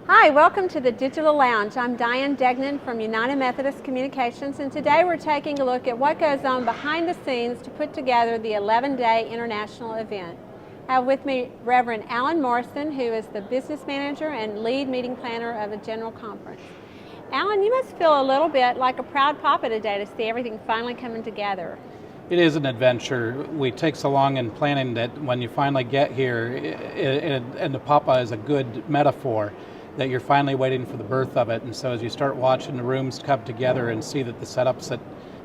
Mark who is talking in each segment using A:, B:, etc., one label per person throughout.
A: Hi, welcome to the Digital Lounge. I'm Diane Degnan from United Methodist Communications, and today we're taking a look at what goes on behind the scenes to put together the 11-day international event. I have with me Reverend Alan Morrison, who is the business manager and lead meeting planner of a general conference. Alan, you must feel a little bit like a proud papa today to see everything finally coming together.
B: It is an adventure. We take so long in planning that when you finally get here, and the papa is a good metaphor, that you're finally waiting for the birth of it. And so as you start watching the rooms come together and see that the setups that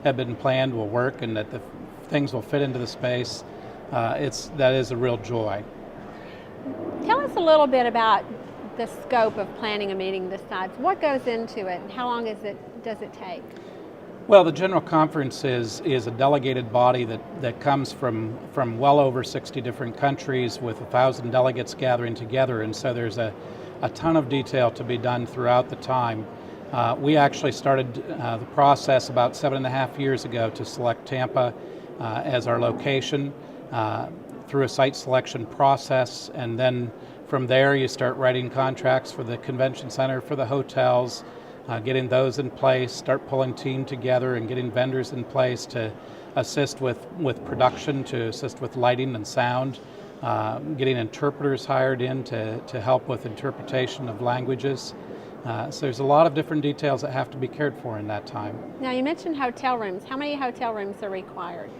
B: have been planned will work and that the things will fit into the space, that is a real joy.
A: Tell us a little bit about the scope of planning a meeting this size. What goes into it and how long does it take?
B: Well, the General Conference is a delegated body that comes from well over 60 different countries with 1,000 delegates gathering together, and so there's a ton of detail to be done throughout the time. We actually started the process about 7.5 years ago to select Tampa as our location through a site selection process, and then from there you start writing contracts for the convention center, for the hotels, getting those in place, start pulling team together and getting vendors in place to assist with production, to assist with lighting and sound, getting interpreters hired in to help with interpretation of languages. So there's a lot of different details that have to be cared for in that time.
A: Now you mentioned hotel rooms. How many hotel rooms are required?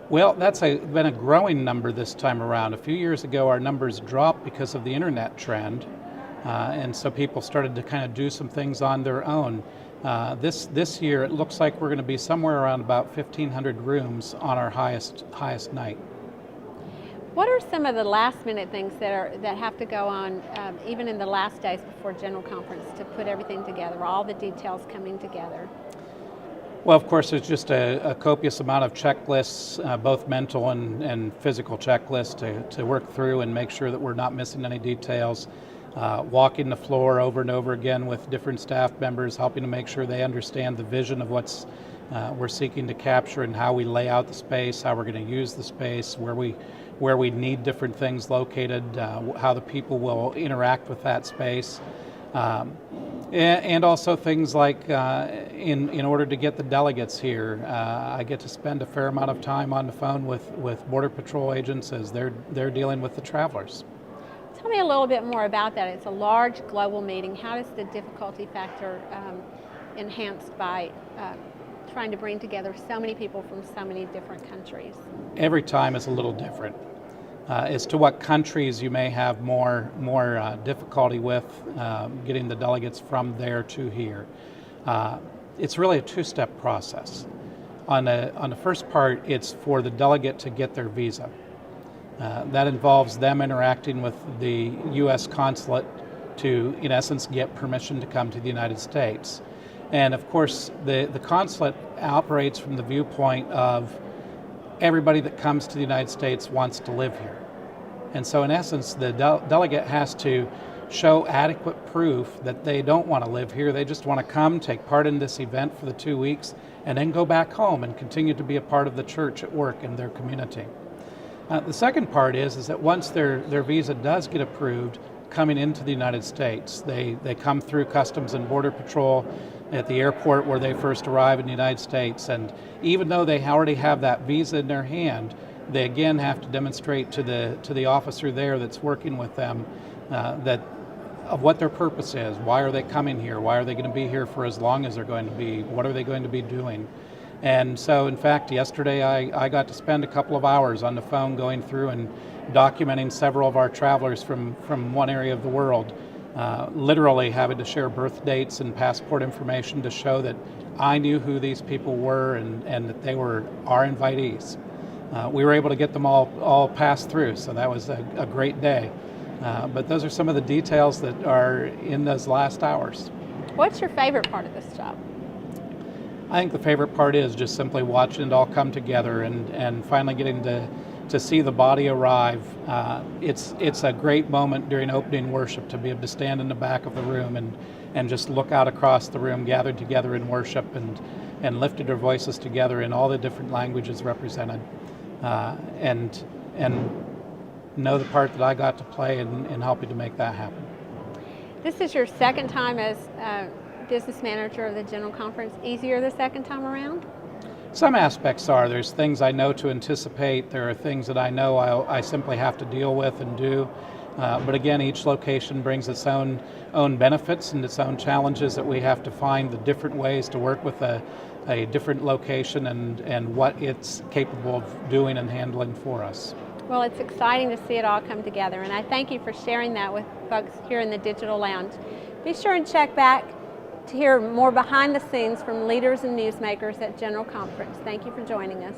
B: Well, that's been a growing number this time around. A few years ago our numbers dropped because of the internet trend. And so people started to kind of do some things on their own. This year it looks like we're going to be somewhere around about 1,500 rooms on our highest night.
A: What are some of the last minute things that have to go on even in the last days before General Conference to put everything together, all the details coming together?
B: Well, of course, there's just a copious amount of checklists, both mental and physical checklists to work through and make sure that we're not missing any details. Walking the floor over and over again with different staff members, helping to make sure they understand the vision of what's we're seeking to capture and how we lay out the space, how we're going to use the space, where we need different things located, how the people will interact with that space. And also things like in order to get the delegates here, I get to spend a fair amount of time on the phone with Border Patrol agents as they're dealing with the travelers.
A: Tell me a little bit more about that. It's a large global meeting. How does the difficulty factor enhanced by trying to bring together so many people from so many different countries?
B: Every time is a little different. As to what countries you may have more difficulty with getting the delegates from there to here. It's really a two-step process. On the first part, it's for the delegate to get their visa. That involves them interacting with the U.S. consulate to, in essence, get permission to come to the United States. And of course, the consulate operates from the viewpoint of everybody that comes to the United States wants to live here. And so in essence, the delegate has to show adequate proof that they don't want to live here. They just want to come, take part in this event for the 2 weeks, and then go back home and continue to be a part of the church at work in their community. The second part is that once their visa does get approved, coming into the United States, they come through Customs and Border Patrol at the airport where they first arrive in the United States, and even though they already have that visa in their hand, they again have to demonstrate to the officer there that's working with them that of what their purpose is. Why are they coming here? Why are they going to be here for as long as they're going to be? What are they going to be doing? And so, in fact, yesterday I got to spend a couple of hours on the phone going through and documenting several of our travelers from one area of the world, literally having to share birth dates and passport information to show that I knew who these people were and that they were our invitees. We were able to get them all passed through, so that was a great day. But those are some of the details that are in those last hours.
A: What's your favorite part of this job?
B: I think the favorite part is just simply watching it all come together and finally getting to see the body arrive. It's a great moment during opening worship to be able to stand in the back of the room and just look out across the room gathered together in worship and lifted their voices together in all the different languages represented. And know the part that I got to play in helping to make that happen.
A: This is your second time as business manager of the General Conference. Easier the second time around?
B: Some aspects are. There's things I know to anticipate. There are things that I know I simply have to deal with and do. But again, each location brings its own benefits and its own challenges that we have to find the different ways to work with a different location and what it's capable of doing and handling for us.
A: Well, it's exciting to see it all come together, and I thank you for sharing that with folks here in the Digital Lounge. Be sure and check back to hear more behind the scenes from leaders and newsmakers at General Conference. Thank you for joining us.